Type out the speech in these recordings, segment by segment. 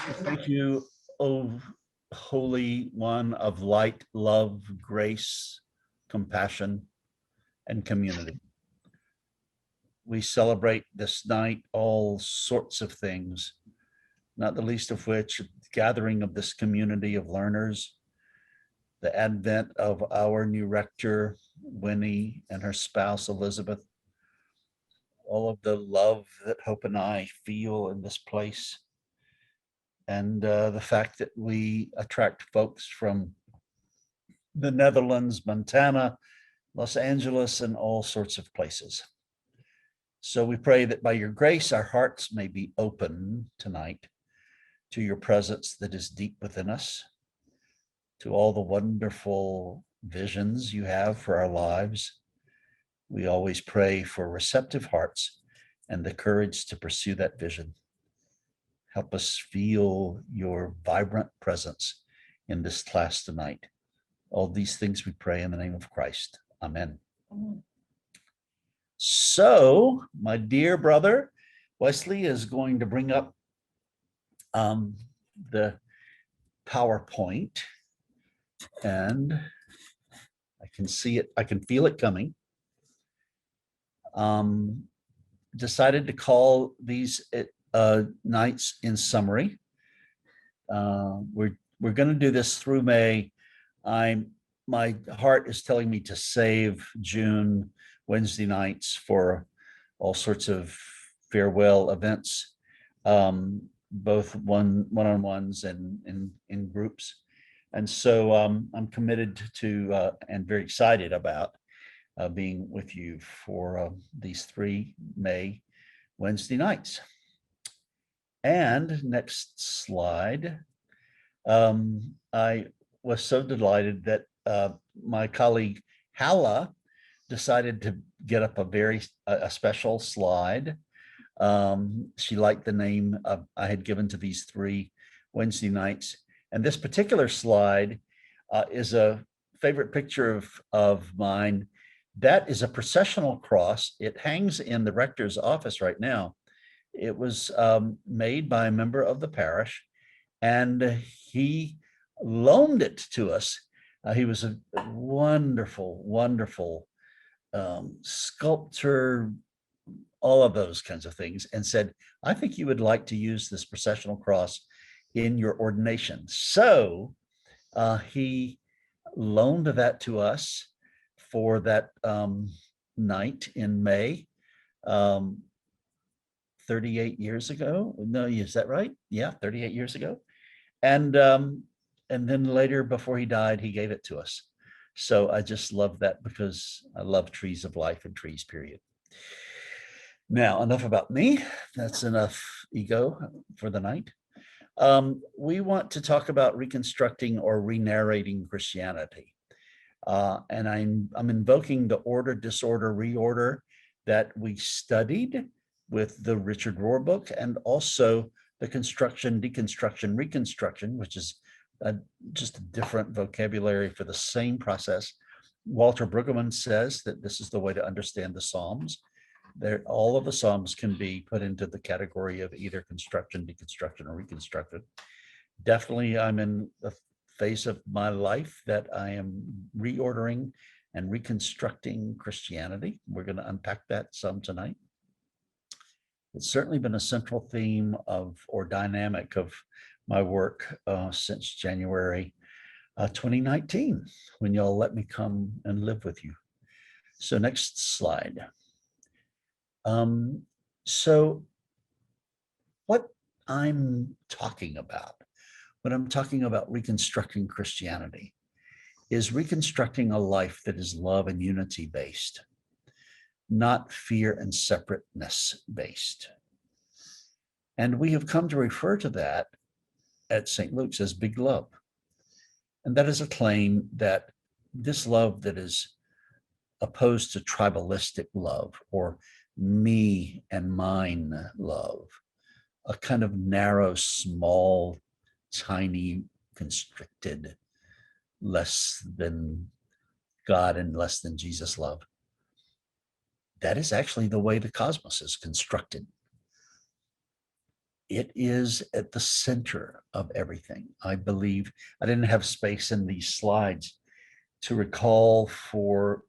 Thank you, O Holy One of light, love, grace, compassion, and community. We celebrate this night all sorts of things, not the least of which the gathering of this community of learners, the advent of our new rector, Winnie, and her spouse, Elizabeth, all of the love that Hope and I feel in this place, and the fact that we attract folks from the Netherlands, Montana, Los Angeles, and all sorts of places. So we pray that by your grace, our hearts may be open tonight to your presence that is deep within us, to all the wonderful visions you have for our lives. We always pray for receptive hearts and the courage to pursue that vision. Help us feel your vibrant presence in this class tonight. All these things we pray in the name of Christ. Amen. So, my dear brother, Wesley is going to bring up the PowerPoint, and I can see it, I can feel it coming. Decided to call these nights in summary. We're going to do this through May. My heart is telling me to save June Wednesday nights for all sorts of farewell events, both one-on-ones and in groups. And so I'm committed to and very excited about being with you for these 3 May Wednesday nights. And next slide. I was so delighted that my colleague Halla decided to get up a special slide. She liked the name I had given to these 3 Wednesday nights. And this particular slide is a favorite picture of mine. That is a processional cross. It hangs in the rector's office right now. It was made by a member of the parish, and he loaned it to us. He was a wonderful, wonderful sculptor, all of those kinds of things, and said, I think you would like to use this processional cross in your ordination. So he loaned that to us for that night in May, 38 years ago. No, is that right? Yeah, 38 years ago. And then later, before he died, he gave it to us. So I just love that because I love trees of life and trees, period. Now, enough about me. That's enough ego for the night. We want to talk about reconstructing or renarrating Christianity. And I'm invoking the order, disorder, reorder that we studied with the Richard Rohr book, and also the construction, deconstruction, reconstruction, which is just a different vocabulary for the same process. Walter Brueggemann says that this is the way to understand the Psalms. All of the Psalms can be put into the category of either construction, deconstruction, or reconstructed. Definitely, I'm in the phase of my life that I am reordering and reconstructing Christianity. We're going to unpack that some tonight. It's certainly been a central theme or dynamic of my work since January 2019, when y'all let me come and live with you. So next slide. So what I'm talking about when I'm talking about reconstructing Christianity is reconstructing a life that is love and unity based, not fear and separateness based. And we have come to refer to that at St. Luke's as big love. And that is a claim that this love that is opposed to tribalistic love or me and mine love, a kind of narrow, small, tiny, constricted, less than God and less than Jesus love. That is actually the way the cosmos is constructed. it is at the center of everything. I believe I didn't have space in these slides to recall for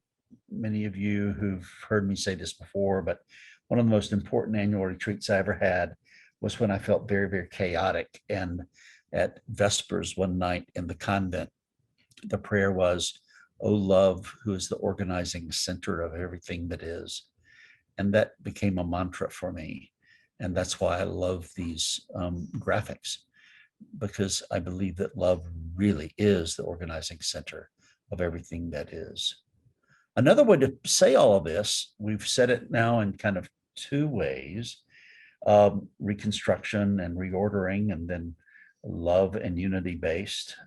many of you who've heard me say this before, but one of the most important annual retreats I ever had was when I felt very, very chaotic. And at Vespers one night in the convent, the prayer was, "Oh, love, who is the organizing center of everything that is." And that became a mantra for me. And that's why I love these graphics, because I believe that love really is the organizing center of everything that is. Another way to say all of this, we've said it now in kind of two ways, reconstruction and reordering, and then love and unity based.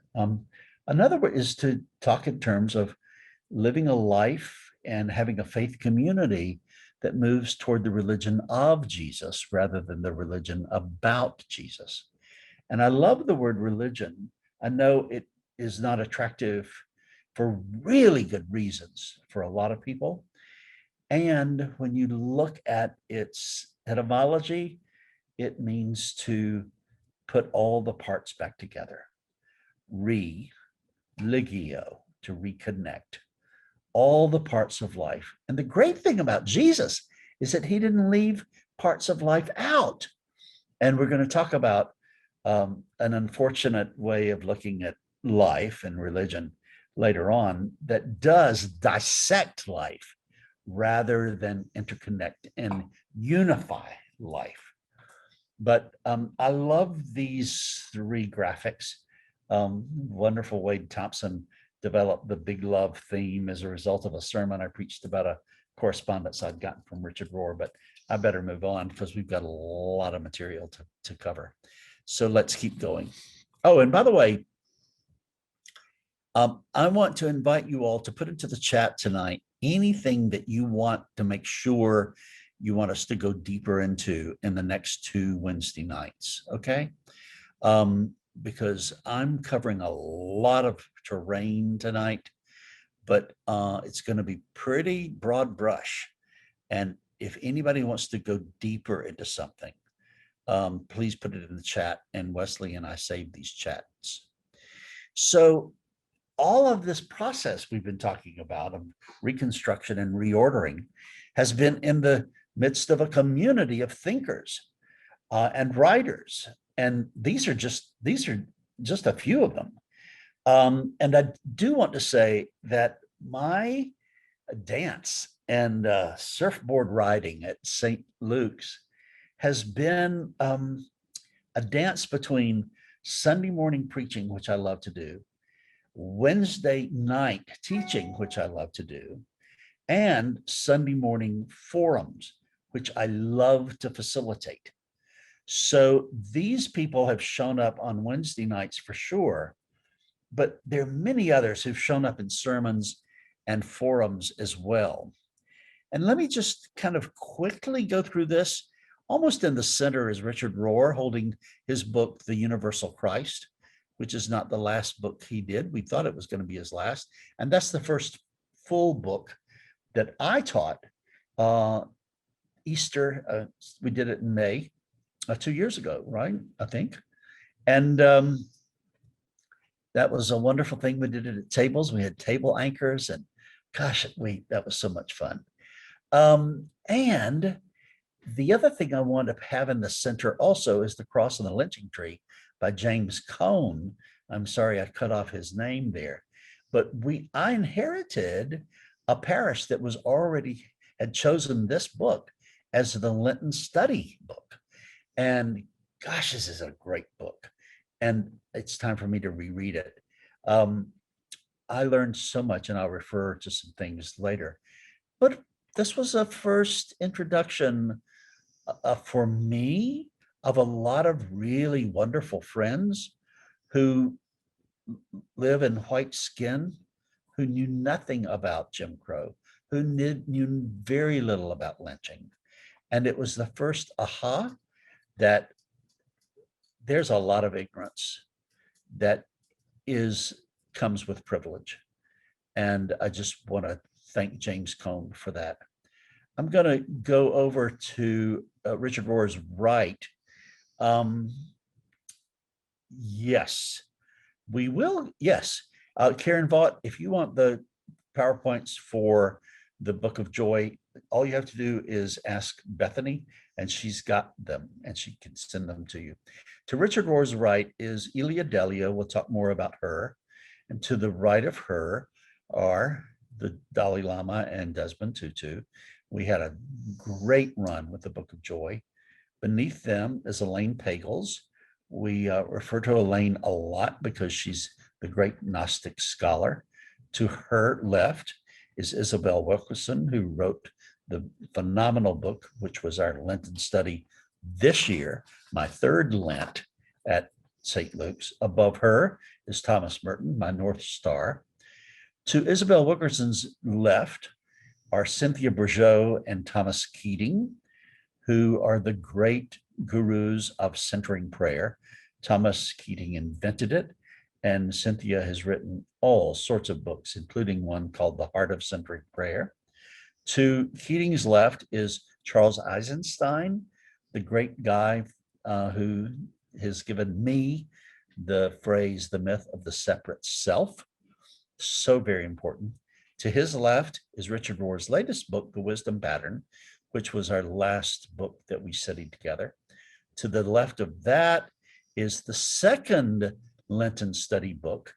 Another way is to talk in terms of living a life and having a faith community that moves toward the religion of Jesus rather than the religion about Jesus. And I love the word religion. I know it is not attractive for really good reasons for a lot of people. And when you look at its etymology, it means to put all the parts back together. Religio, to reconnect all the parts of life. And the great thing about Jesus is that he didn't leave parts of life out. And we're going to talk about an unfortunate way of looking at life and religion later on that does dissect life rather than interconnect and unify life. But I love these three graphics. Wonderful Wade Thompson developed the big love theme as a result of a sermon I preached about a correspondence I'd gotten from Richard Rohr, but I better move on because we've got a lot of material to cover. So let's keep going. Oh, and by the way, I want to invite you all to put into the chat tonight anything that you want to make sure you want us to go deeper into in the next 2 Wednesday nights, okay? Because I'm covering a lot of terrain tonight, but it's going to be pretty broad brush. And if anybody wants to go deeper into something, please put it in the chat, and Wesley and I save these chats. So all of this process we've been talking about of reconstruction and reordering has been in the midst of a community of thinkers and writers. And these are just a few of them. And I do want to say that my dance and surfboard riding at St. Luke's has been a dance between Sunday morning preaching, which I love to do, Wednesday night teaching, which I love to do, and Sunday morning forums, which I love to facilitate. So these people have shown up on Wednesday nights for sure, but there are many others who've shown up in sermons and forums as well. And let me just kind of quickly go through this. Almost in the center is Richard Rohr holding his book, The Universal Christ, which is not the last book he did. We thought it was going to be his last. And that's the first full book that I taught Easter. We did it in May 2 years ago, right? I think. And that was a wonderful thing. We did it at tables. We had table anchors, and gosh, that was so much fun. And the other thing I want to have in the center also is The Cross and the Lynching Tree by James Cone. I'm sorry I cut off his name there, but I inherited a parish that had chosen this book as the Lenten study book. And gosh, this is a great book. And it's time for me to reread it. I learned so much, and I'll refer to some things later. But this was a first introduction for me of a lot of really wonderful friends who live in white skin, who knew nothing about Jim Crow, who knew very little about lynching. And it was the first aha that there's a lot of ignorance that comes with privilege. And I just want to thank James Cone for that. I'm going to go over to Richard Rohr's right Um, yes, we will. Yes. Karen Vaught, if you want the PowerPoints for the Book of Joy, all you have to do is ask Bethany, and she's got them, and she can send them to you. To Richard Rohr's right is Elia Delia. We'll talk more about her. And to the right of her are the Dalai Lama and Desmond Tutu. We had a great run with the Book of Joy. Beneath them is Elaine Pagels. We refer to Elaine a lot because she's the great Gnostic scholar. To her left is Isabel Wilkerson, who wrote the phenomenal book, which was our Lenten study this year, my third Lent at St. Luke's. Above her is Thomas Merton, my North Star. To Isabel Wilkerson's left are Cynthia Bourgeot and Thomas Keating, who are the great gurus of centering prayer. Thomas Keating invented it, and Cynthia has written all sorts of books, including one called The Heart of Centering Prayer. To Keating's left is Charles Eisenstein, the great guy who has given me the phrase, the myth of the separate self. So very important. To his left is Richard Rohr's latest book, The Wisdom Pattern, which was our last book that we studied together. To the left of that is the second Lenten study book,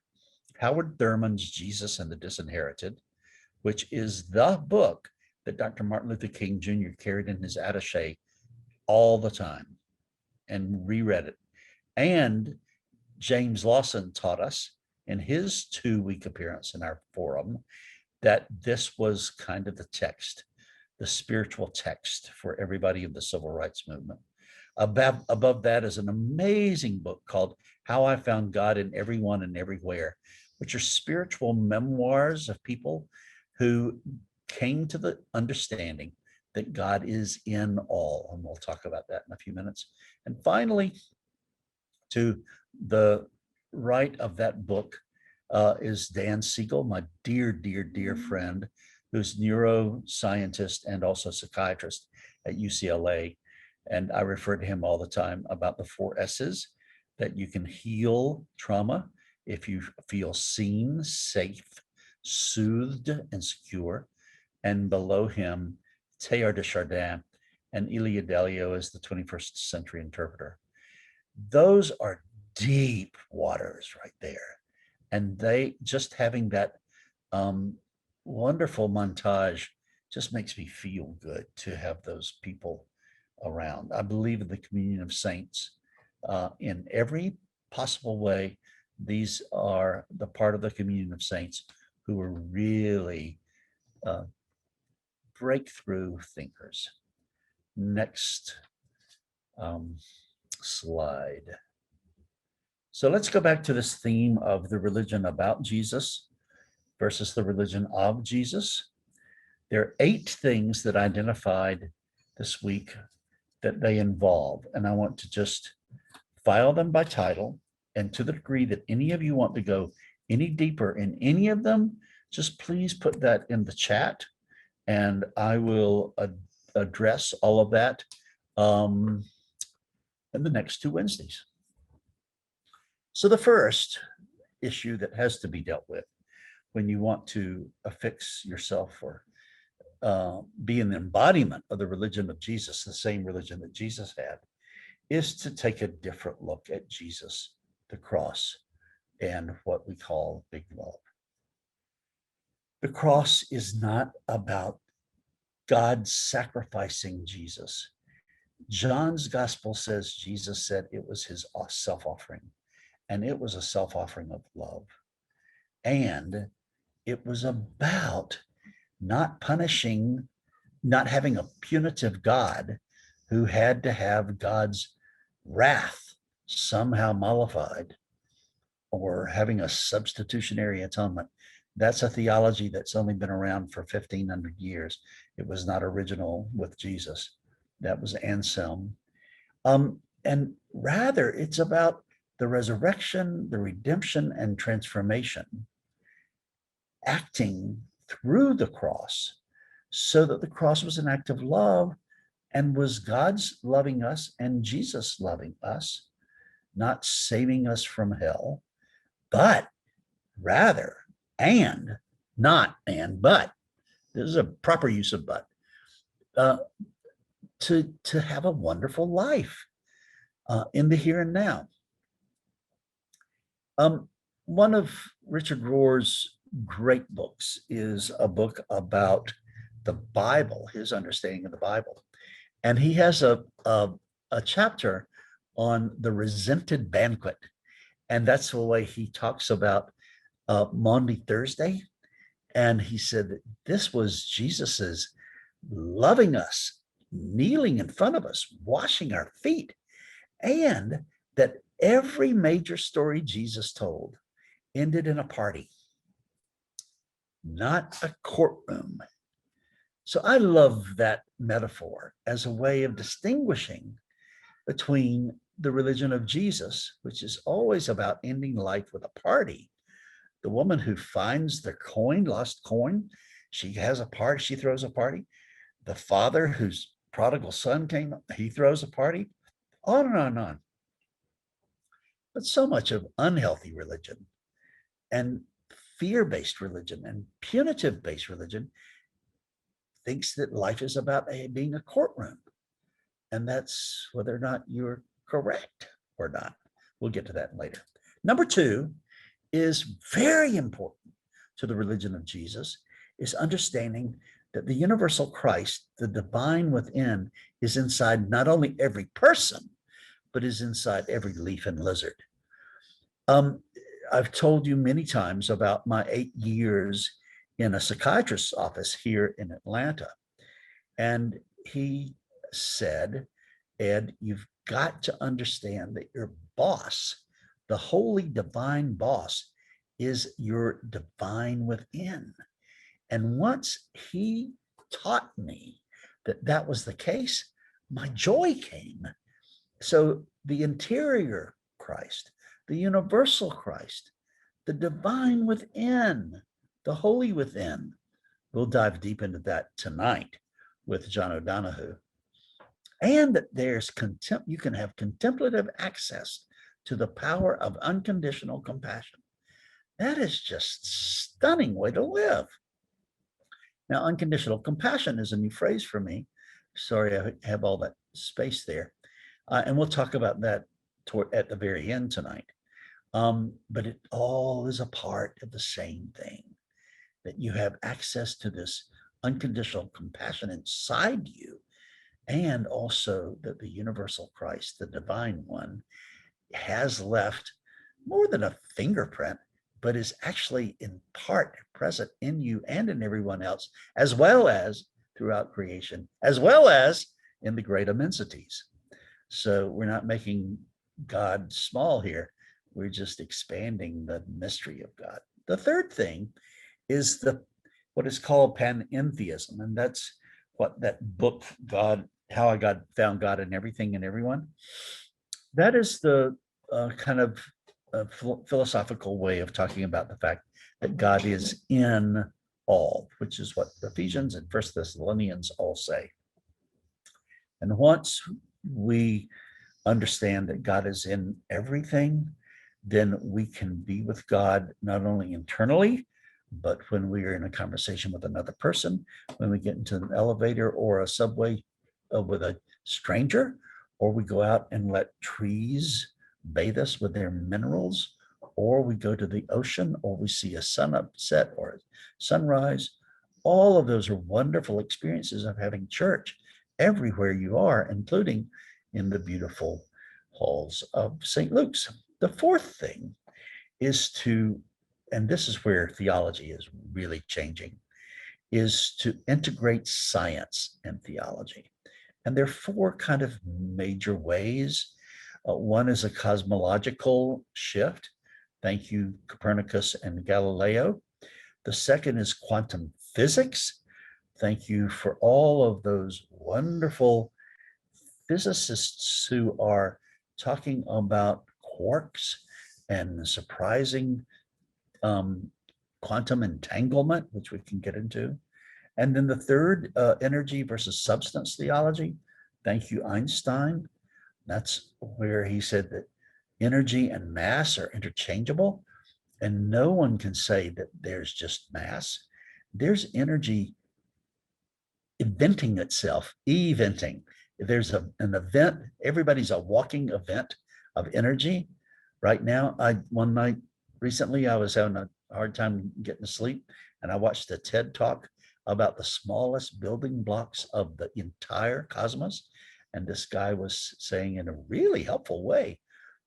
Howard Thurman's Jesus and the Disinherited, which is the book that Dr. Martin Luther King Jr. carried in his attaché all the time and reread it. And James Lawson taught us in his 2-week appearance in our forum that this was kind of the text, the spiritual text for everybody in the civil rights movement. Above that is an amazing book called How I Found God in Everyone and Everywhere, which are spiritual memoirs of people who came to the understanding that God is in all. And we'll talk about that in a few minutes. And finally, to the right of that book is Dan Siegel, my dear, dear, dear friend, who's neuroscientist and also psychiatrist at UCLA. And I refer to him all the time about the 4 S's, that you can heal trauma if you feel seen, safe, soothed, and secure. And below him, Teilhard de Chardin and Elia Delio is the 21st century interpreter. Those are deep waters right there. And they just having that wonderful montage just makes me feel good to have those people around. I believe in the communion of saints in every possible way. These are the part of the communion of saints who are really breakthrough thinkers. Next slide. So let's go back to this theme of the religion about Jesus versus the religion of Jesus. There are 8 things that I identified this week that they involve, and I want to just file them by title. And to the degree that any of you want to go any deeper in any of them, just please put that in the chat, and I will address all of that in the next 2 Wednesdays. So the first issue that has to be dealt with when you want to affix yourself or be an embodiment of the religion of Jesus, the same religion that Jesus had, is to take a different look at Jesus, the cross, and what we call big love. The cross is not about God sacrificing Jesus. John's gospel says Jesus said it was his self-offering, and it was a self-offering of love. And it was about not punishing, not having a punitive God who had to have God's wrath somehow mollified, or having a substitutionary atonement. That's a theology that's only been around for 1,500 years. It was not original with Jesus. That was Anselm. And rather, it's about the resurrection, the redemption, and transformation acting through the cross, so that the cross was an act of love, And was God's loving us and Jesus loving us, not saving us from hell, but rather, and not and, but, this is a proper use of but, uh, to have a wonderful life in the here and now. One of Richard Rohr's great books is a book about the Bible, his understanding of the Bible. And he has a chapter on the resented banquet. And that's the way he talks about Maundy Thursday. And he said that this was Jesus's loving us, kneeling in front of us, washing our feet, and that every major story Jesus told ended in a party, not a courtroom. So I love that metaphor as a way of distinguishing between the religion of Jesus, which is always about ending life with a party. The woman who finds the coin, lost coin, she has a party, she throws a party. The father whose prodigal son came, he throws a party, on and on and on. But so much of unhealthy religion and fear-based religion and punitive-based religion thinks that life is about being a courtroom. And that's whether or not you're correct or not. We'll get to that later. Number two is very important to the religion of Jesus, is understanding that the universal Christ, the divine within, is inside not only every person, but is inside every leaf and lizard. I've told you many times about my 8 years in a psychiatrist's office here in Atlanta. And he said, Ed, you've got to understand that your boss, the holy divine boss, is your divine within. And once he taught me that that was the case, my joy came. So the interior Christ, the universal Christ, the divine within, the holy within. We'll dive deep into that tonight with John O'Donohue. And that there's you can have contemplative access to the power of unconditional compassion. That is just a stunning way to live. Now, unconditional compassion is a new phrase for me. Sorry, I have all that space there. And we'll talk about that at the very end tonight. But it all is a part of the same thing, that you have access to this unconditional compassion inside you, and also that the universal Christ, the divine one, has left more than a fingerprint, but is actually in part present in you and in everyone else, as well as throughout creation, as well as in the great immensities. So we're not making God small here. We're just expanding the mystery of God. The third thing is what is called panentheism, and that's what that book, God, How I Found God in Everything and Everyone. That is the kind of philosophical way of talking about the fact that God is in all, which is what Ephesians and First Thessalonians all say. And once we understand that God is in everything, then we can be with God not only internally, but when we are in a conversation with another person, when we get into an elevator or a subway with a stranger, or we go out and let trees bathe us with their minerals, or we go to the ocean, or we see a sunset or a sunrise. All of those are wonderful experiences of having church everywhere you are, including in the beautiful halls of St. Luke's. The fourth thing is to, and this is where theology is really changing, is to integrate science and theology. And there are four kind of major ways. One is a cosmological shift. Thank you, Copernicus and Galileo. The second is quantum physics. Thank you for all of those wonderful physicists who are talking about quarks and surprising quantum entanglement, which we can get into. And then the third, energy versus substance theology. Thank you, Einstein. That's where he said that energy and mass are interchangeable. And no one can say that there's just mass. There's energy eventing itself, eventing. There's an event, everybody's a walking event of energy. Right now, one night recently, I was having a hard time getting to sleep, and I watched a TED talk about the smallest building blocks of the entire cosmos. And this guy was saying in a really helpful way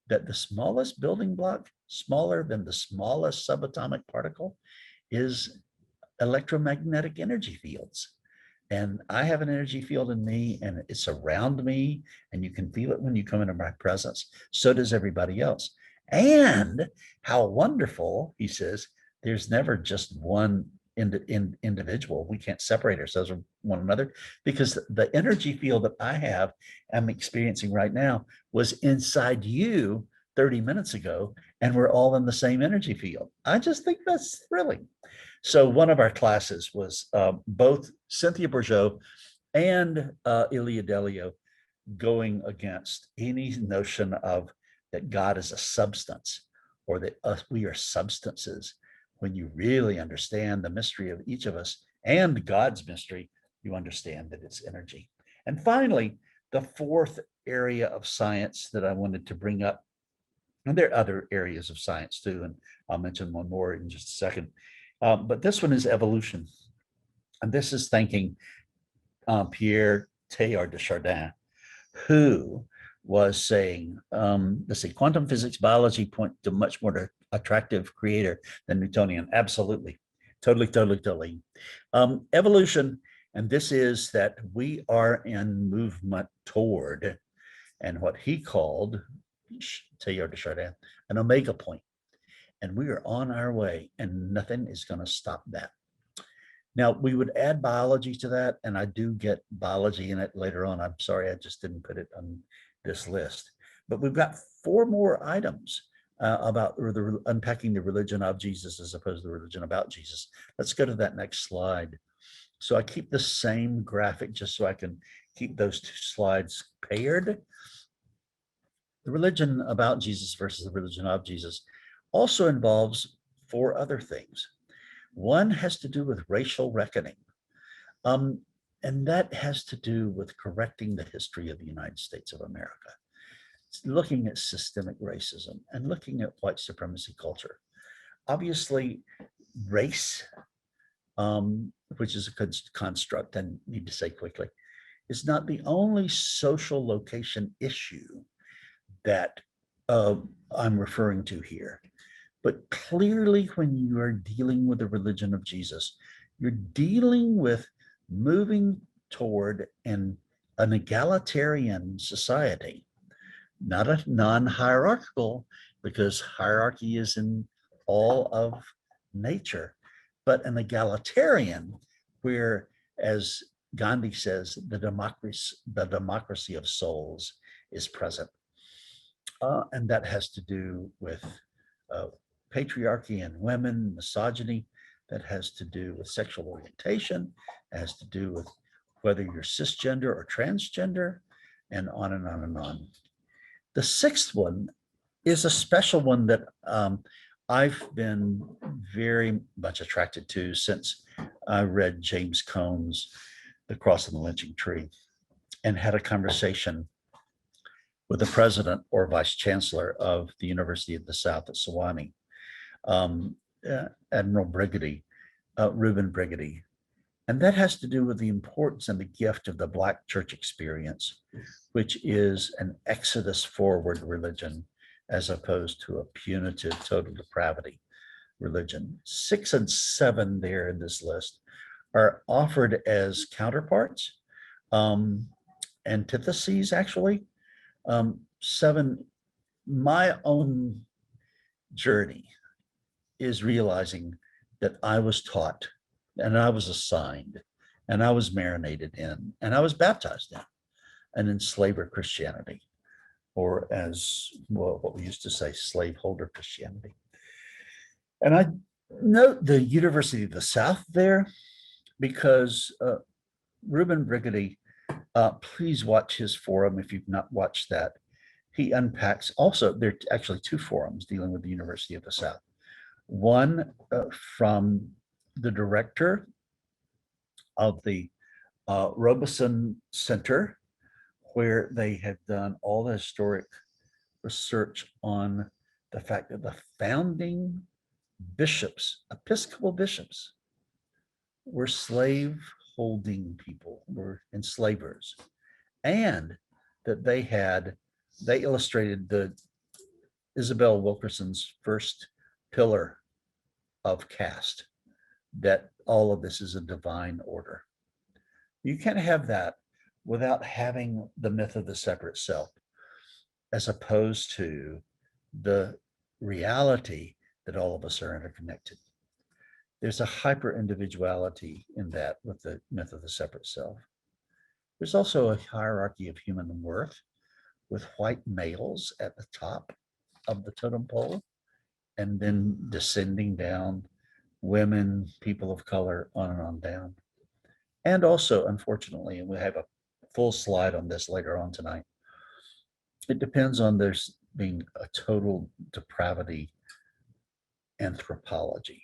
that the smallest building block, smaller than the smallest subatomic particle, is electromagnetic energy fields. And I have an energy field in me, and it's around me, and you can feel it when you come into my presence. So does everybody else. And how wonderful, he says, there's never just one individual. We can't separate ourselves from one another, because the energy field that I'm experiencing right now was inside you 30 minutes ago, and we're all in the same energy field. I just think that's thrilling. So one of our classes was both Cynthia Bourgeault and Ilia Delio going against any notion of that God is a substance, or that we are substances. When you really understand the mystery of each of us and God's mystery, you understand that it's energy. And finally, the fourth area of science that I wanted to bring up, and there are other areas of science too, and I'll mention one more in just a second. But this one is evolution. And this is thanking Pierre Teilhard de Chardin, who was saying, let's see, quantum physics, biology point to much more attractive creator than Newtonian. Absolutely. Totally. Evolution, and this is that we are in movement toward, and what he called, Teilhard de Chardin, an omega point. And we are on our way, and nothing is going to stop that. Now, we would add biology to that, and I do get biology in it later on. I'm sorry, I just didn't put it on this list. But we've got four more items about unpacking the religion of Jesus as opposed to the religion about Jesus. Let's go to that next slide. So I keep the same graphic just so I can keep those two slides paired. The religion about Jesus versus the religion of Jesus also involves four other things. One has to do with racial reckoning. And that has to do with correcting the history of the United States of America. It's looking at systemic racism and looking at white supremacy culture. Obviously, race, which is a construct, I need to say quickly, is not the only social location issue that I'm referring to here. But clearly, when you are dealing with the religion of Jesus, you're dealing with moving toward an egalitarian society, not a non-hierarchical, because hierarchy is in all of nature, but an egalitarian where, as Gandhi says, the democracy of souls is present. And that has to do with patriarchy and women, misogyny, that has to do with sexual orientation, has to do with whether you're cisgender or transgender, and on and on and on. The sixth one is a special one that I've been very much attracted to since I read James Cone's The Cross and the Lynching Tree, and had a conversation with the president or vice chancellor of the University of the South at Sewanee, Admiral Brigady, Reuben Brigady. And that has to do with the importance and the gift of the Black church experience, which is an exodus forward religion as opposed to a punitive total depravity religion. 6 and 7 there in this list are offered as counterparts, antitheses actually. 7, my own journey is realizing that I was taught and I was assigned and I was marinated in and I was baptized in an enslaver Christianity, or as what we used to say, slaveholder Christianity. And I note the University of the South there because Reuben Brigady Please watch his forum if you've not watched that. He unpacks also, there are actually two forums dealing with the University of the South. One from the director of the Robeson Center, where they have done all the historic research on the fact that the founding bishops, Episcopal bishops, were slave holding people, were enslavers, and that they illustrated the Isabel Wilkerson's first pillar of caste, that all of this is a divine order. You can't have that without having the myth of the separate self, as opposed to the reality that all of us are interconnected. There's a hyper individuality in that with the myth of the separate self. There's also a hierarchy of human worth with white males at the top of the totem pole, and then descending down, women, people of color, on and on down. And also, unfortunately, and we have a full slide on this later on tonight, it depends on there's being a total depravity anthropology,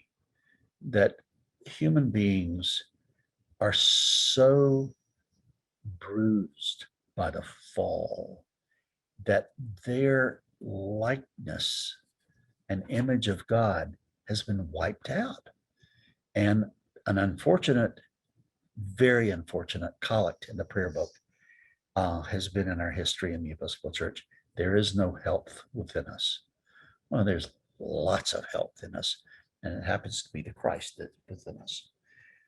that human beings are so bruised by the fall that their likeness and image of God has been wiped out. And an unfortunate, very unfortunate collect in the prayer book has been in our history in the Episcopal Church. There is no health within us. Well, there's lots of health in us, and it happens to be the Christ that's within us.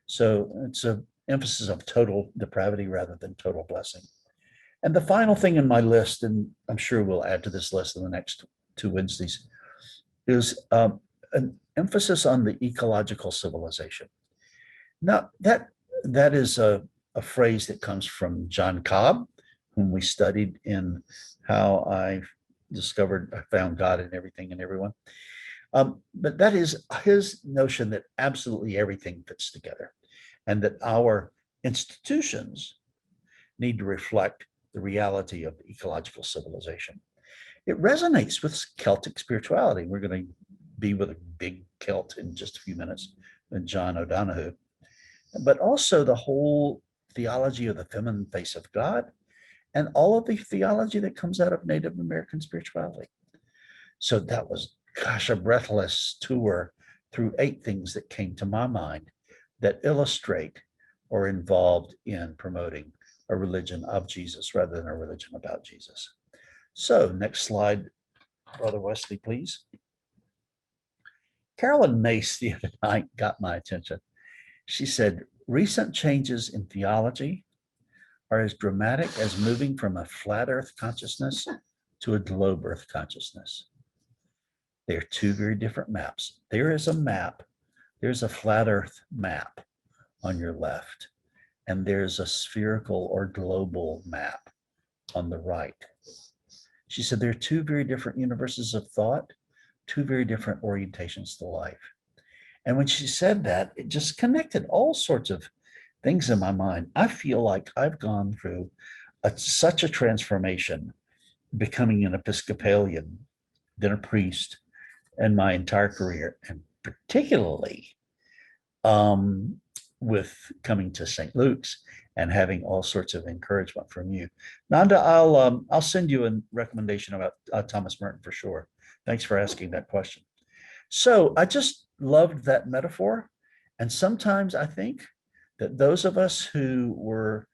So it's an emphasis of total depravity rather than total blessing. And the final thing in my list, and I'm sure we'll add to this list in the next 2 Wednesdays, is an emphasis on the ecological civilization. Now, that is a phrase that comes from John Cobb, whom we studied in How I Found God in Everything and Everyone. But that is his notion that absolutely everything fits together, and that our institutions need to reflect the reality of ecological civilization. It resonates with Celtic spirituality. We're going to be with a big Celt in just a few minutes, with John O'Donohue, but also the whole theology of the feminine face of God, and all of the theology that comes out of Native American spirituality. So that was, gosh, a breathless tour through 8 things that came to my mind that illustrate or involved in promoting a religion of Jesus rather than a religion about Jesus. So next slide, Brother Wesley, please. Carolyn Mace the other night got my attention. She said, recent changes in theology are as dramatic as moving from a flat earth consciousness to a globe earth consciousness. They're 2 very different maps. There is a map, there's a flat earth map on your left, and there's a spherical or global map on the right. She said there are 2 very different universes of thought, 2 very different orientations to life. And when she said that, it just connected all sorts of things in my mind. I feel like I've gone through such a transformation, becoming an Episcopalian, then a priest, in my entire career, and particularly with coming to St. Luke's and having all sorts of encouragement from you. Nanda, I'll send you a recommendation about Thomas Merton for sure. Thanks for asking that question. So I just loved that metaphor. And sometimes I think that those of us who were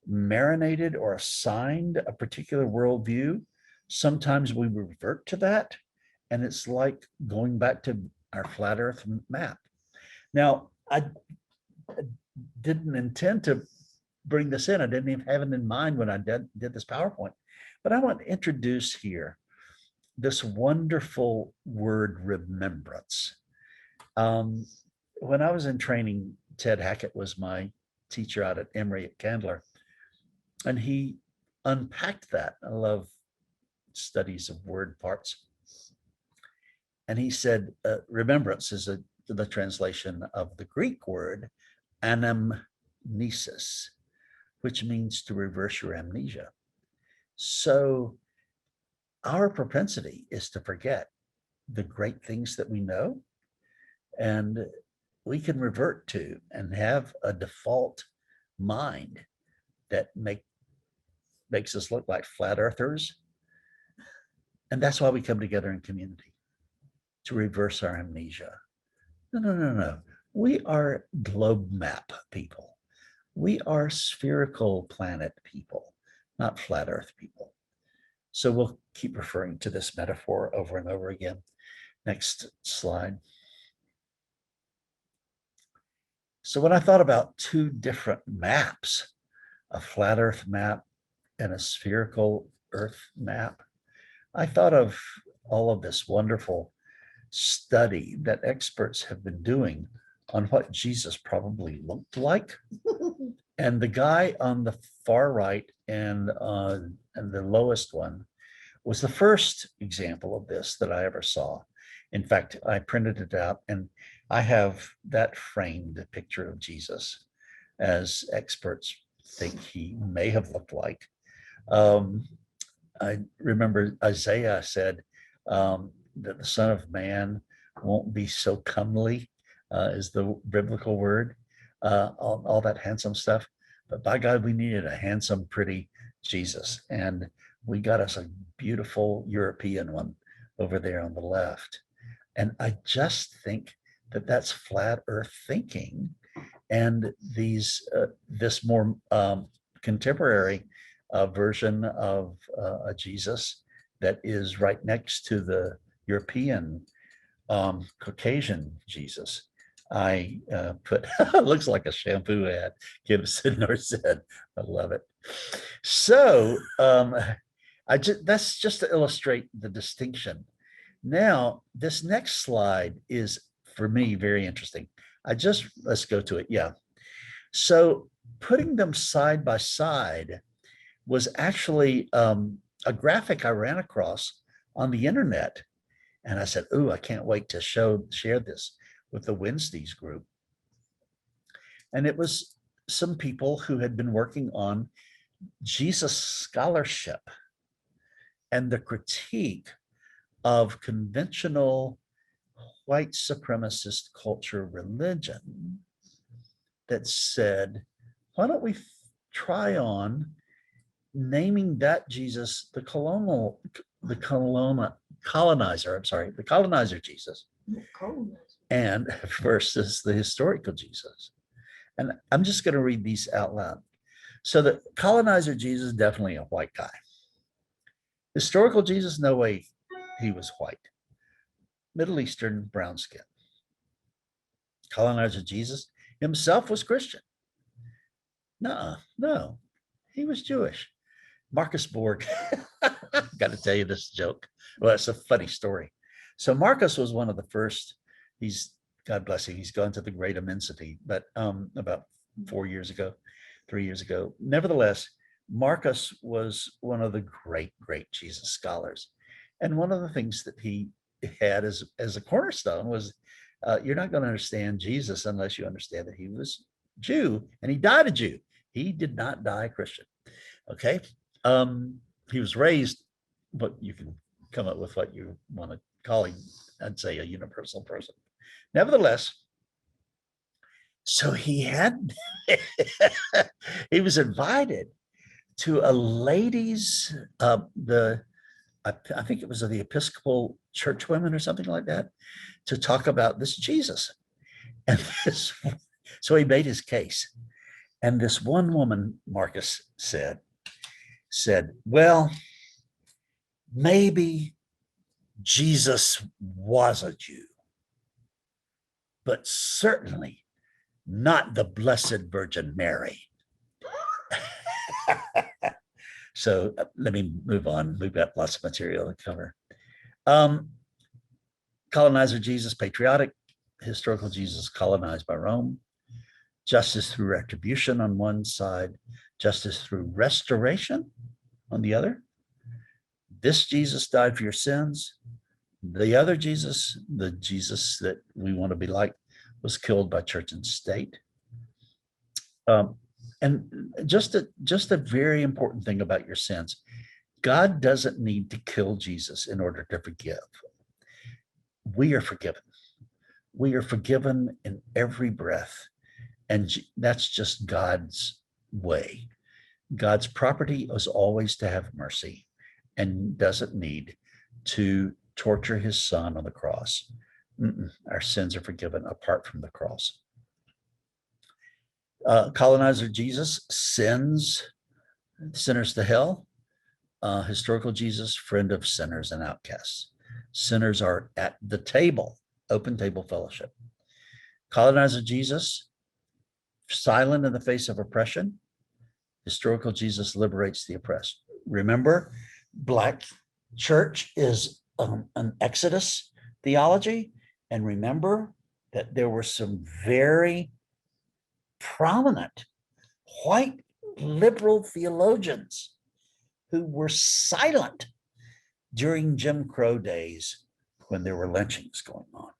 marinated or assigned a particular worldview, sometimes we revert to that. And it's like going back to our flat earth map. Now, I didn't intend to bring this in. I didn't even have it in mind when I did this PowerPoint. But I want to introduce here this wonderful word, remembrance. When I was in training, Ted Hackett was my teacher out at Emory at Candler, and he unpacked that. I love studies of word parts. And he said, remembrance is the translation of the Greek word anamnesis, which means to reverse your amnesia. So our propensity is to forget the great things that we know, and we can revert to and have a default mind that makes us look like flat earthers. And that's why we come together in community, to reverse our amnesia. No, no, no, no. We are globe map people. We are spherical planet people, not flat earth people. So we'll keep referring to this metaphor over and over again. Next slide. So when I thought about two different maps, a flat earth map and a spherical earth map, I thought of all of this wonderful study that experts have been doing on what Jesus probably looked like. And the guy on the far right and the lowest one was the first example of this that I ever saw. In fact, I printed it out and I have that framed picture of Jesus as experts think he may have looked like. I remember Isaiah said that the Son of Man won't be so comely, is the biblical word, all that handsome stuff. But by God, we needed a handsome, pretty Jesus. And we got us a beautiful European one over there on the left. And I just think that that's flat earth thinking. And this more contemporary version of a Jesus that is right next to the European Caucasian Jesus. I put, looks like a shampoo ad, Kim Sidnor said. I love it. So that's just to illustrate the distinction. Now, this next slide is, for me, very interesting. Let's go to it. Yeah. So putting them side by side was actually a graphic I ran across on the internet. And I said, "Ooh, I can't wait to share this with the Wednesdays group." And it was some people who had been working on Jesus scholarship and the critique of conventional white supremacist culture religion that said, why don't we try on naming that Jesus the colonizer Jesus, and versus the historical Jesus. And I'm just going to read these out loud. So the colonizer Jesus, definitely a white guy. Historical Jesus, no way he was white. Middle Eastern, brown skin. Colonizer Jesus himself was Christian. No, he was Jewish. Marcus Borg, got to tell you this joke. Well, it's a funny story. So Marcus was one of the first, God bless him, he's gone to the great immensity, but about 3 years ago. Nevertheless, Marcus was one of the great Jesus scholars. And one of the things that he had as a cornerstone was, you're not going to understand Jesus unless you understand that he was Jew and he died a Jew. He did not die a Christian. Okay. He was raised, but you can come up with what you want to call him. I'd say a universal person. Nevertheless, so he was invited to a ladies, I think it was the Episcopal church women or something like that, to talk about this Jesus. And so he made his case. And this one woman, Marcus said, well, maybe Jesus was a Jew, but certainly not the Blessed Virgin Mary. So let me move on. We've got lots of material to cover. Colonizer Jesus, patriotic. Historical Jesus, colonized by Rome. Justice through retribution on one side, justice through restoration on the other. This Jesus died for your sins. The other Jesus, the Jesus that we want to be like, was killed by church and state. And just a very important thing about your sins. God doesn't need to kill Jesus in order to forgive. We are forgiven. We are forgiven in every breath. And that's just God's way. God's property is always to have mercy and doesn't need to torture his son on the cross. Our sins are forgiven apart from the cross. Colonizer Jesus sends sinners to hell. Historical Jesus, friend of sinners and outcasts. Sinners are at the table, open table fellowship. Colonizer Jesus, silent in the face of oppression. Historical Jesus liberates the oppressed. Remember, Black church is an Exodus theology. And remember that there were some very prominent white liberal theologians who were silent during Jim Crow days when there were lynchings going on.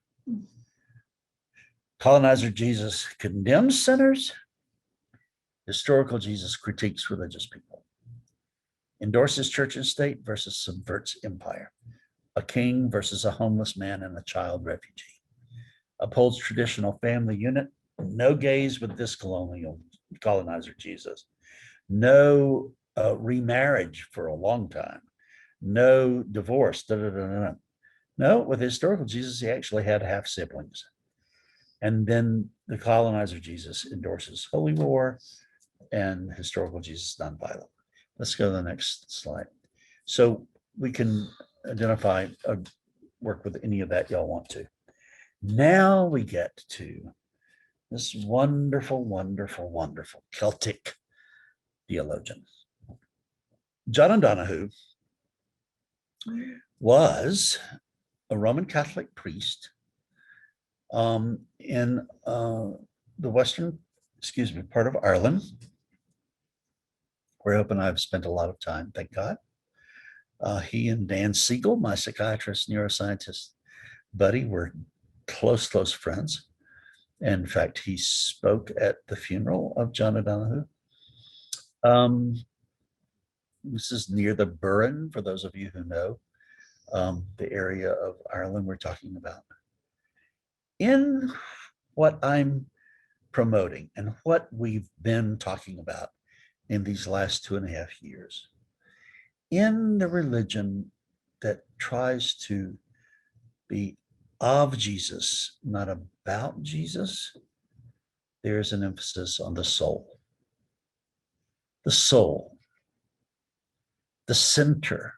Colonizer Jesus condemns sinners. Historical Jesus critiques religious people. Endorses church and state versus subverts empire. A king versus a homeless man and a child refugee. Upholds traditional family unit. No gays with this colonizer Jesus. No remarriage for a long time. No divorce. No, with historical Jesus, he actually had half siblings. And then the colonizer Jesus endorses holy war, and historical Jesus nonviolent. Let's go to the next slide. So we can identify, work with any of that y'all want to. Now we get to this wonderful, wonderful, wonderful Celtic theologian. John O'Donohue was a Roman Catholic priest in the western, part of Ireland, where Hope and I have spent a lot of time, thank God. He and Dan Siegel, my psychiatrist, neuroscientist buddy, were close friends. In fact, he spoke at the funeral of John O'Donohue. This is near the Burren, for those of you who know the area of Ireland we're talking about. In what I'm promoting and what we've been talking about in these last 2.5 years, in the religion that tries to be of Jesus, not about Jesus, there's an emphasis on the soul. The soul, the center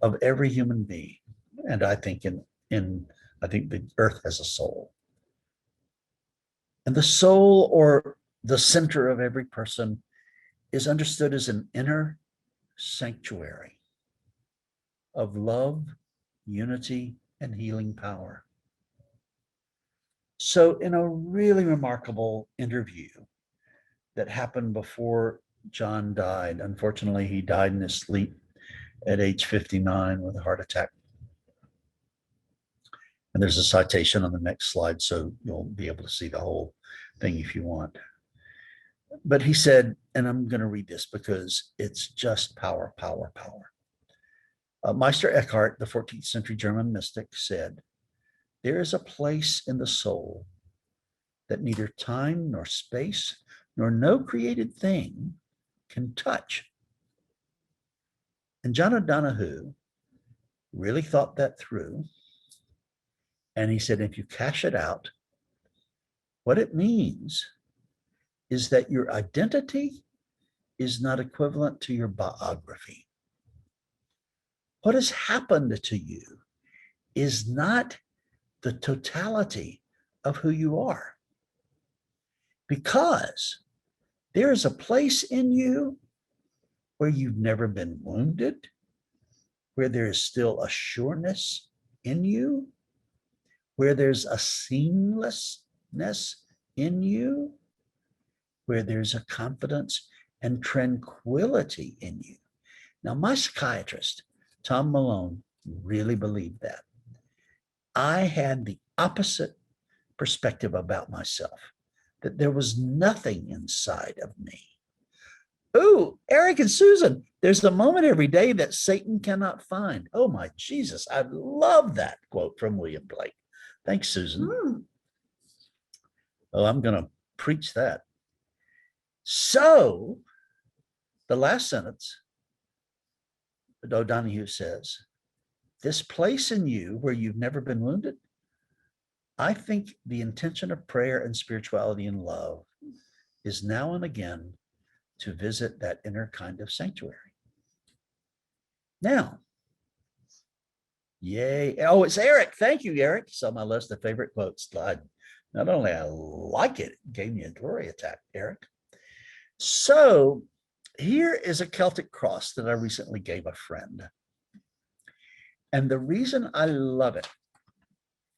of every human being. And I think I think the earth has a soul. And the soul, or the center of every person, is understood as an inner sanctuary of love, unity, and healing power. So in a really remarkable interview that happened before John died, unfortunately, he died in his sleep at age 59 with a heart attack. And there's a citation on the next slide, so you'll be able to see the whole thing if you want. But he said, and I'm going to read this because it's just power, power, power. Meister Eckhart, the 14th century German mystic, said, "There is a place in the soul that neither time nor space nor no created thing can touch." And John O'Donohue really thought that through. And he said, if you cash it out, what it means is that your identity is not equivalent to your biography. What has happened to you is not the totality of who you are. Because there is a place in you where you've never been wounded, where there is still a sureness in you, where there's a seamlessness in you, where there's a confidence and tranquility in you. Now, my psychiatrist, Tom Malone, really believed that. I had the opposite perspective about myself. that there was nothing inside of me. Ooh, Eric and Susan, there's a moment every day that Satan cannot find. Oh my Jesus, I love that quote from William Blake. Thanks, Susan. Oh, I'm going to preach that. So, the last sentence, O'Donohue says, this place in you where you've never been wounded, I think the intention of prayer and spirituality and love is now and again to visit that inner kind of sanctuary. Now, yay. Oh, it's Eric. Thank you, Eric. It's on my list of favorite quotes. Not only I like it, it gave me a glory attack, Eric. So here is a Celtic cross that I recently gave a friend. And the reason I love it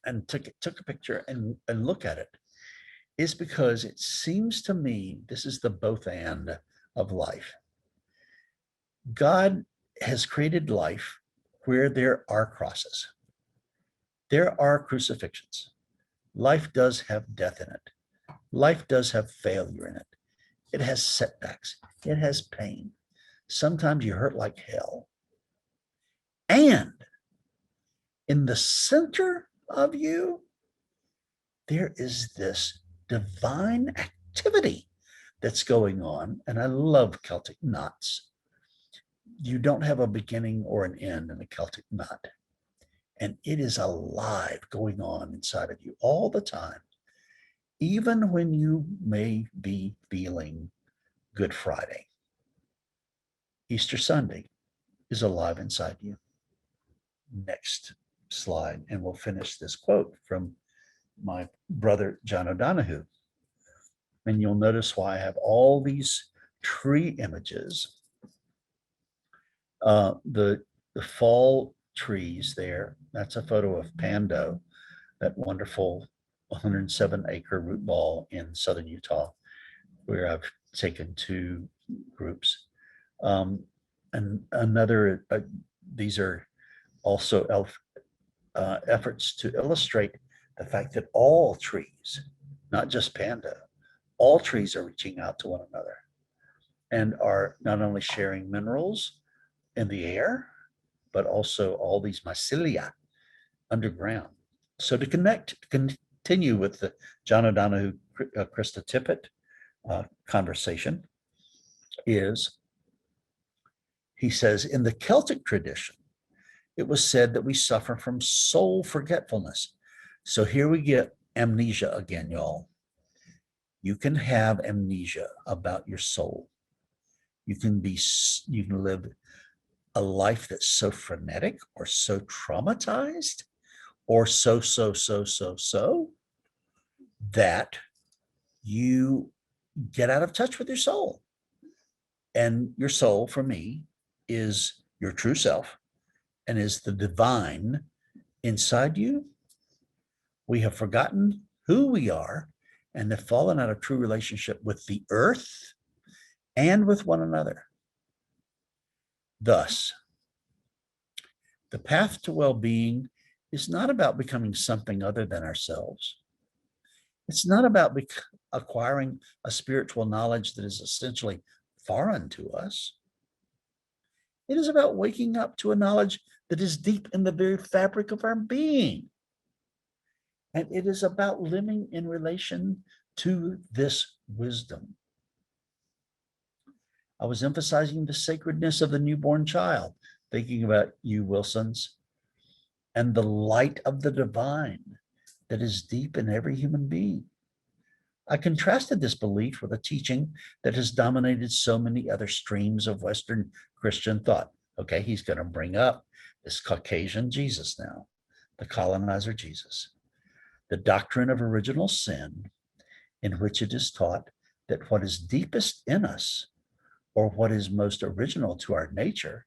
and took a picture and look at it is because it seems to me this is the both and of life. God has created life where there are crosses. There are crucifixions. Life does have death in it. Life does have failure in it. It has setbacks. It has pain. Sometimes you hurt like hell. And in the center of you, there is this divine activity that's going on. And I love Celtic knots. You don't have a beginning or an end in a Celtic knot. And it is alive, going on inside of you all the time, even when you may be feeling Good Friday. Easter Sunday is alive inside you. Next slide, and we'll finish this quote from my brother, John O'Donohue. And you'll notice why I have all these tree images. The fall trees there, that's a photo of Pando, that wonderful 107-acre root ball in southern Utah, where I've taken 2 groups. And another, these are also efforts to illustrate the fact that all trees, not just Pando, all trees are reaching out to one another and are not only sharing minerals in the air, but also all these mycelia underground. So to continue with the John O'Donohue, Krista Tippett conversation is, he says, in the Celtic tradition, it was said that we suffer from soul forgetfulness. So here we get amnesia again, y'all. You can have amnesia about your soul. You can live a life that's so frenetic or so traumatized or so that you get out of touch with your soul. And your soul, for me, is your true self and is the divine inside you. We have forgotten who we are and have fallen out of true relationship with the earth and with one another. Thus, the path to well-being is not about becoming something other than ourselves. It's not about acquiring a spiritual knowledge that is essentially foreign to us. It is about waking up to a knowledge that is deep in the very fabric of our being. And it is about living in relation to this wisdom. I was emphasizing the sacredness of the newborn child, thinking about you, Wilsons, and the light of the divine that is deep in every human being. I contrasted this belief with a teaching that has dominated so many other streams of Western Christian thought. Okay, he's going to bring up this Caucasian Jesus now, the colonizer Jesus. The doctrine of original sin, in which it is taught that what is deepest in us, or what is most original to our nature,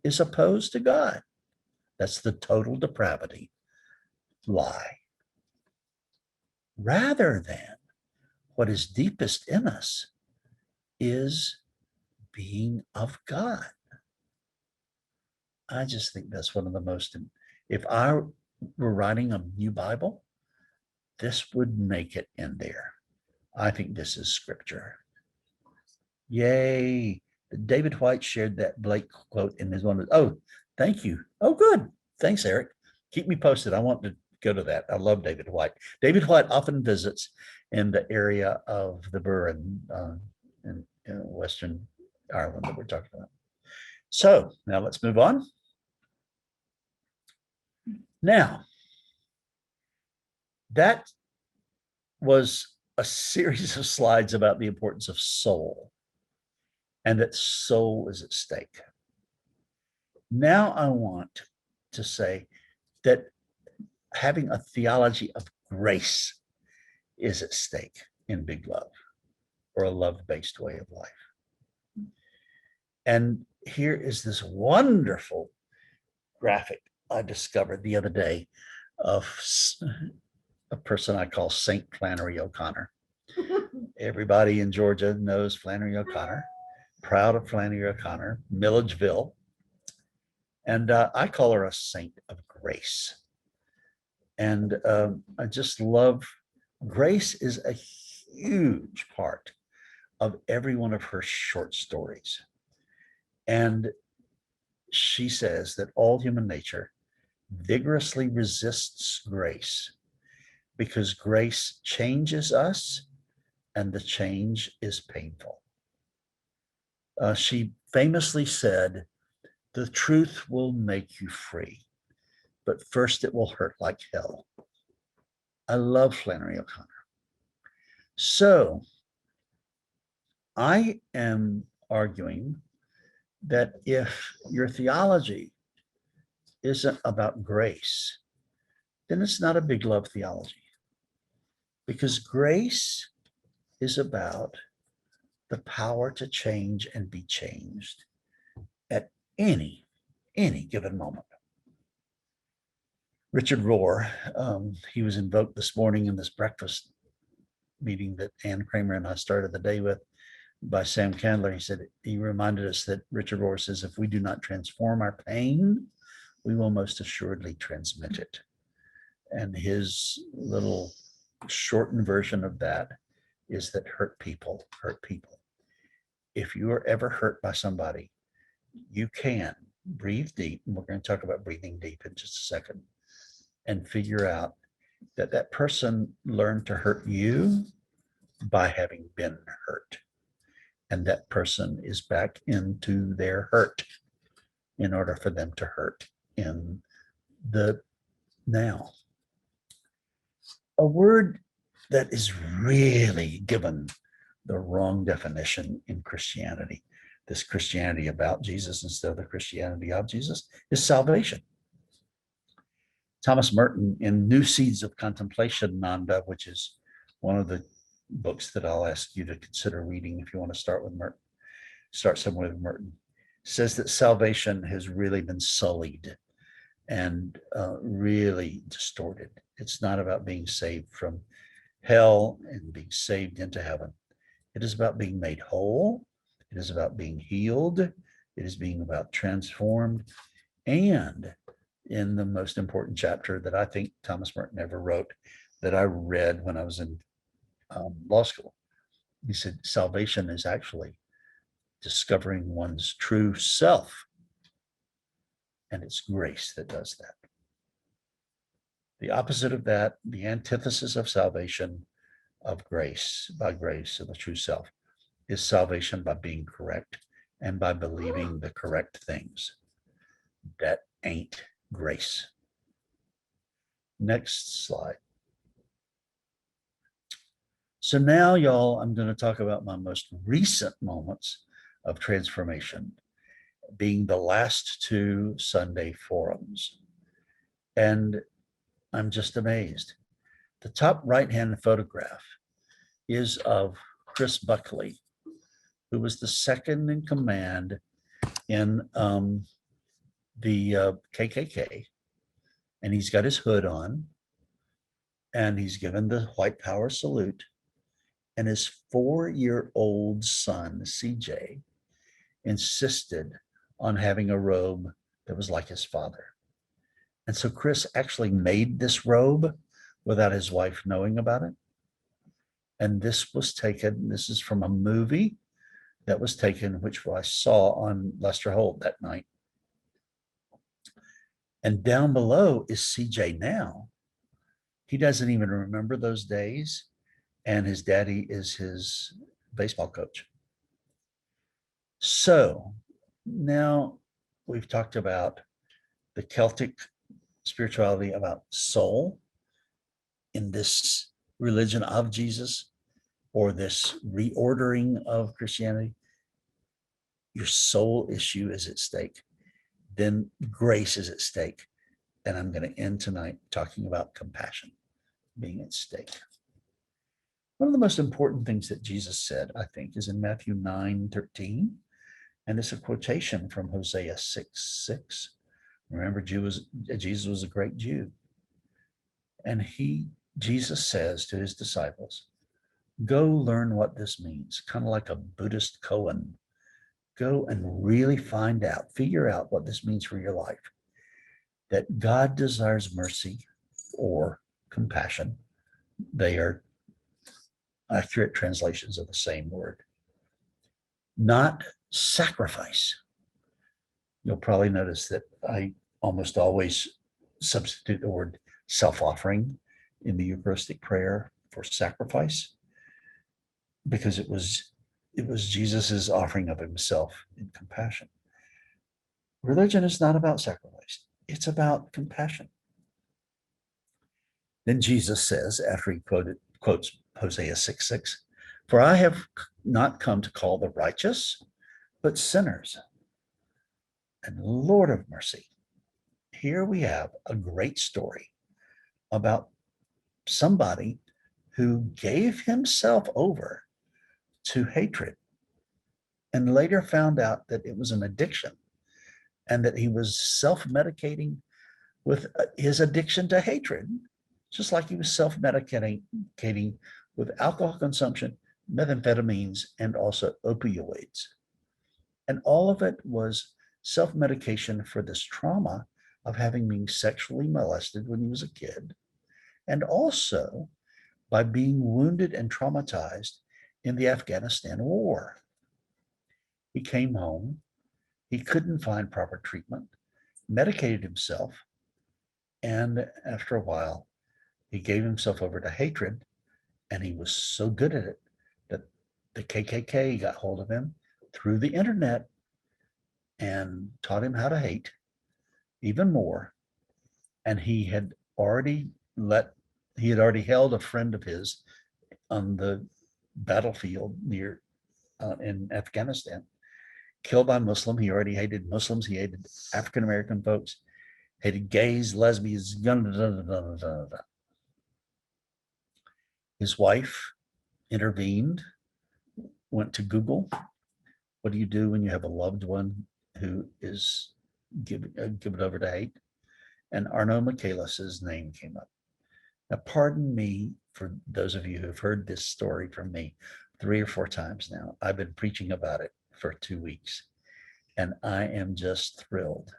is opposed to God. That's the total depravity lie. Rather than what is deepest in us is being of God. I just think that's one of the most, if I were writing a new Bible, this would make it in there. I think this is scripture. Yay. David White shared that Blake quote in his one. Oh, thank you. Oh, good. Thanks, Eric. Keep me posted. I want to go to that. I love David White. David White often visits in the area of the Bur in Western Ireland that we're talking about. So now let's move on. Now, that was a series of slides about the importance of soul and that soul is at stake. Now I want to say that having a theology of grace is at stake in Big Love, or a love-based way of life. And here is this wonderful graphic I discovered the other day of a person I call Saint Flannery O'Connor. Everybody in Georgia knows Flannery O'Connor, proud of Flannery O'Connor, Milledgeville. And I call her a saint of grace. And I just love, grace is a huge part of every one of her short stories. And she says that all human nature vigorously resists grace because grace changes us and the change is painful. She famously said, "The truth will make you free, but first it will hurt like hell." I love Flannery O'Connor. So I am arguing that if your theology isn't about grace, then it's not a big love theology. Because grace is about the power to change and be changed at any given moment. Richard Rohr, he was invoked this morning in this breakfast meeting that Ann Kramer and I started the day with by Sam Candler. He said, he reminded us that Richard Rohr says, if we do not transform our pain, we will most assuredly transmit it. And his little shortened version of that is that hurt people hurt people. If you are ever hurt by somebody, you can breathe deep, and we're going to talk about breathing deep in just a second, and figure out that that person learned to hurt you by having been hurt. And that person is back into their hurt in order for them to hurt in the now. A word that is really given the wrong definition in Christianity, this Christianity about Jesus instead of the Christianity of Jesus, is salvation. Thomas Merton, in New Seeds of Contemplation, Nanda, which is one of the books that I'll ask you to consider reading if you want to start with Merton, start somewhere with Merton, says that salvation has really been sullied and really distorted. It's not about being saved from hell and being saved into heaven. It is about being made whole. It is about being healed. It is being about transformed. And in the most important chapter that I think Thomas Merton ever wrote, that I read when I was in law school, he said, salvation is actually discovering one's true self. And it's grace that does that. The opposite of that, the antithesis of salvation, of grace, by grace of the true self, is salvation by being correct and by believing the correct things. That ain't grace. Next slide. So now, y'all, I'm going to talk about my most recent moments of transformation, being the last two Sunday forums. And I'm just amazed. The top right-hand photograph is of Chris Buckley, who was the second in command in the KKK. And he's got his hood on, and he's given the white power salute. And his 4-year-old son, CJ, insisted on having a robe that was like his father. And so Chris actually made this robe without his wife knowing about it. And this is from a movie that was taken, which I saw on Lester Holt that night. And down below is CJ now. He doesn't even remember those days. And his daddy is his baseball coach. So now we've talked about the Celtic spirituality, about soul in this religion of Jesus, or this reordering of Christianity. Your soul issue is at stake. Then grace is at stake. And I'm going to end tonight talking about compassion being at stake. One of the most important things that Jesus said, I think, is in Matthew 9:13. And it's a quotation from Hosea 6:6. Remember, Jesus was a great Jew. And Jesus says to his disciples, go learn what this means, kind of like a Buddhist koan. Go and really figure out what this means for your life. That God desires mercy or compassion. They are accurate translations of the same word. Not sacrifice. You'll probably notice that I almost always substitute the word self-offering in the Eucharistic prayer for sacrifice, because it was Jesus's offering of himself in compassion. Religion is not about sacrifice. It's about compassion. Then Jesus says, after he quotes Hosea 6:6, for I have not come to call the righteous, but sinners. And Lord of mercy, here we have a great story about somebody who gave himself over to hatred and later found out that it was an addiction and that he was self-medicating with his addiction to hatred, just like he was self-medicating with alcohol consumption, methamphetamines, and also opioids. And all of it was self-medication for this trauma of having been sexually molested when he was a kid, and also by being wounded and traumatized in the Afghanistan war. He came home, he couldn't find proper treatment, medicated himself, and after a while, he gave himself over to hatred, and he was so good at it that the KKK got hold of him through the internet and taught him how to hate even more. And he had already held a friend of his on the battlefield near in Afghanistan, killed by Muslim. He already hated Muslims. He hated African American folks, hated gays, lesbians. His wife intervened, went to Google. What do you do when you have a loved one who is given over to hate? And Arno Michaelis's name came up. Now, pardon me for those of you who've heard this story from me 3 or 4 times now. I've been preaching about it for 2 weeks, and I am just thrilled.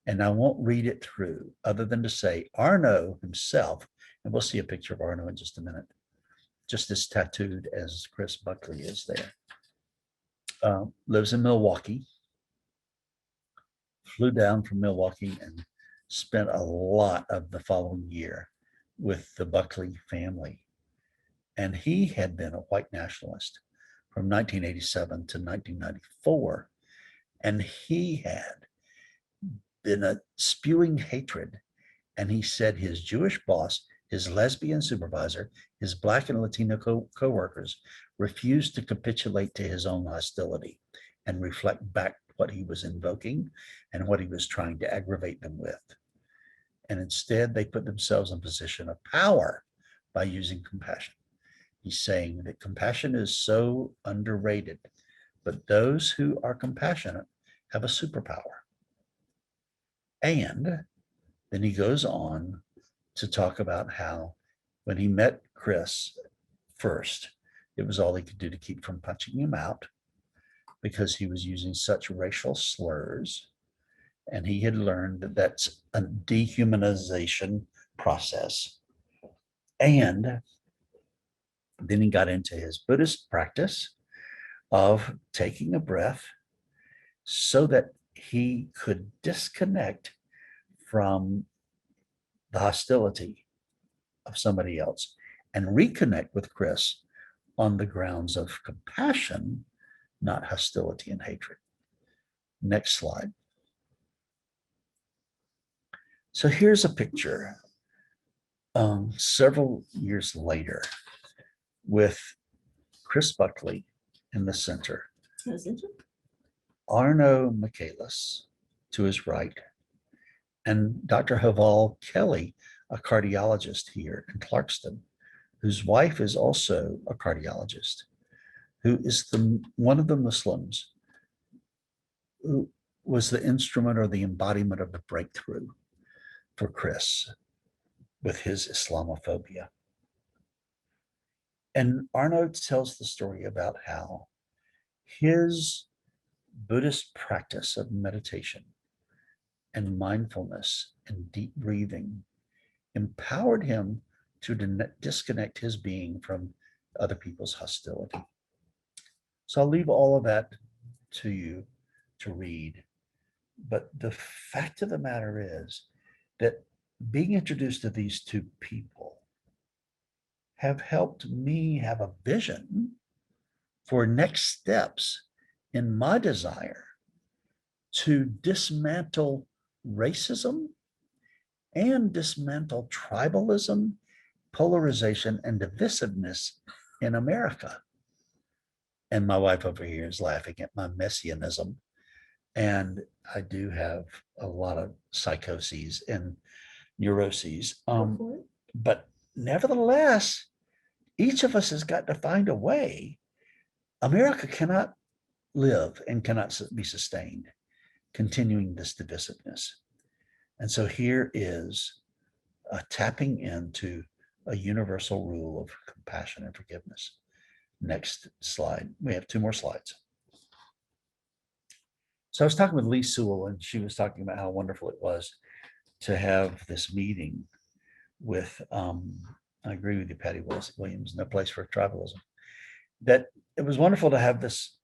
And I won't read it through other than to say Arno himself, and we'll see a picture of Arno in just a minute, just as tattooed as Chris Buckley is there. Lives in Milwaukee, flew down from Milwaukee and spent a lot of the following year with the Buckley family. And he had been a white nationalist from 1987 to 1994. And he had been spewing hatred. And he said his Jewish boss, his lesbian supervisor, his Black and Latino co-workers refused to capitulate to his own hostility and reflect back what he was invoking and what he was trying to aggravate them with. And instead, they put themselves in a position of power by using compassion. He's saying that compassion is so underrated, but those who are compassionate have a superpower. And then he goes on to talk about how when he met Chris first, it was all he could do to keep from punching him out because he was using such racial slurs. And he had learned that that's a dehumanization process. And Then he got into his Buddhist practice of taking a breath so that he could disconnect from the hostility of somebody else and reconnect with Chris on the grounds of compassion, not hostility and hatred. Next slide. So here's a picture several years later with Chris Buckley in the center. Arno Michaelis to his right, and Dr. Haval Kelly, a cardiologist here in Clarkston, whose wife is also a cardiologist, who is one of the Muslims who was the instrument or the embodiment of the breakthrough for Chris with his Islamophobia. And Arno tells the story about how his Buddhist practice of meditation and mindfulness and deep breathing empowered him to disconnect his being from other people's hostility. So I'll leave all of that to you to read. But the fact of the matter is that being introduced to these two people have helped me have a vision for next steps in my desire to dismantle racism and dismantle tribalism, polarization, and divisiveness in America. And my wife over here is laughing at my messianism. And I do have a lot of psychoses and neuroses. But nevertheless, each of us has got to find a way. America cannot live and cannot be sustained continuing this divisiveness. And so here is tapping into a universal rule of compassion and forgiveness. Next slide. We have 2 more slides. So I was talking with Lee Sewell, and she was talking about how wonderful it was to have this meeting with, I agree with you, Patty Williams, no place for tribalism. That it was wonderful to have this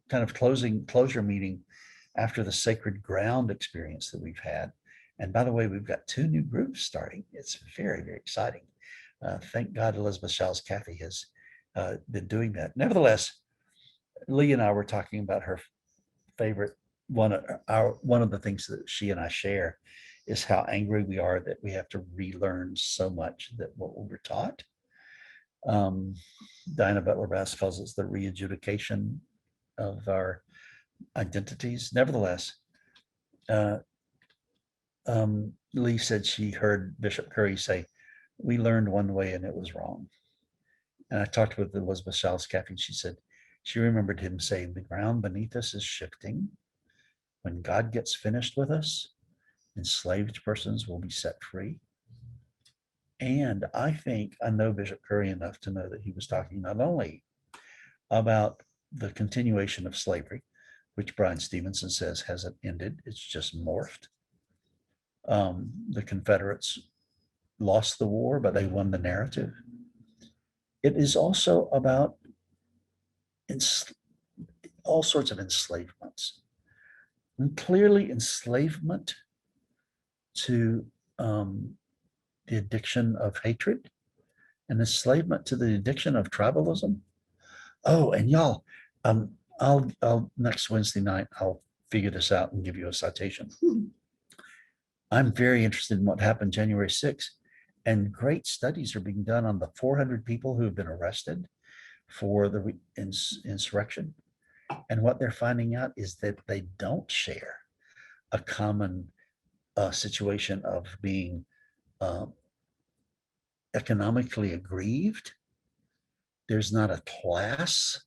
kind of closure meeting after the Sacred Ground experience that we've had. And by the way, we've got 2 new groups starting. It's very, very exciting. Thank God Elizabeth Shaw's Kathy has been doing that. Nevertheless, Lee and I were talking about her favorite, one of the things that she and I share is how angry we are that we have to relearn so much that what we were taught. Diana Butler-Bass calls it the re-adjudication of our identities. Nevertheless, Lee said she heard Bishop Curry say, "We learned one way and it was wrong." And I talked with Elizabeth Shaw's Kathy, and she said she remembered him saying, "The ground beneath us is shifting. When God gets finished with us, enslaved persons will be set free." And I think I know Bishop Curry enough to know that he was talking not only about the continuation of slavery, which Brian Stevenson says hasn't ended, it's just morphed. The Confederates lost the war, but they won the narrative. It is also about all sorts of enslavements. And clearly enslavement to the addiction of hatred and enslavement to the addiction of tribalism. Oh, and y'all, I'll next Wednesday night, I'll figure this out and give you a citation. I'm very interested in what happened January 6th, and great studies are being done on the 400 people who have been arrested for the insurrection. And what they're finding out is that they don't share a common situation of being economically aggrieved. There's not a class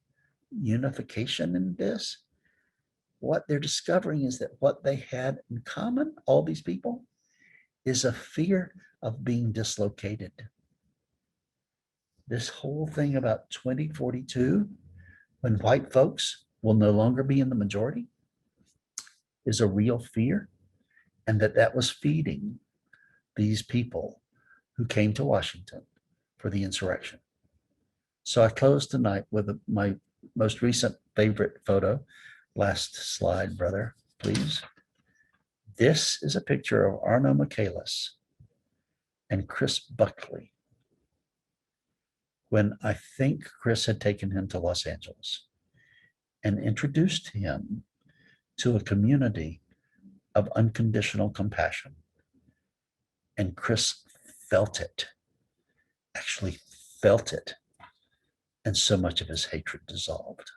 unification in this. What they're discovering is that what they had in common, all these people, is a fear of being dislocated. This whole thing about 2042, when white folks will no longer be in the majority, is a real fear, and that was feeding these people who came to Washington for the insurrection. So I close tonight with my most recent favorite photo. Last slide, brother, please. This is a picture of Arno Michaelis and Chris Buckley when I think Chris had taken him to Los Angeles and introduced him to a community of unconditional compassion. And Chris felt it, actually felt it. And so much of his hatred dissolved.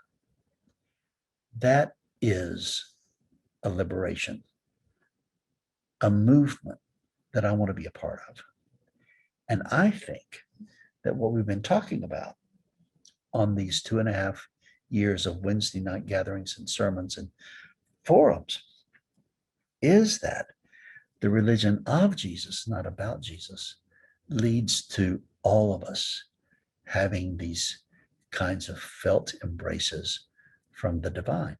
That is a liberation, a movement that I want to be a part of. And I think that what we've been talking about on these 2.5 years of Wednesday night gatherings and sermons and forums is that the religion of Jesus, not about Jesus, leads to all of us having these kinds of felt embraces from the divine.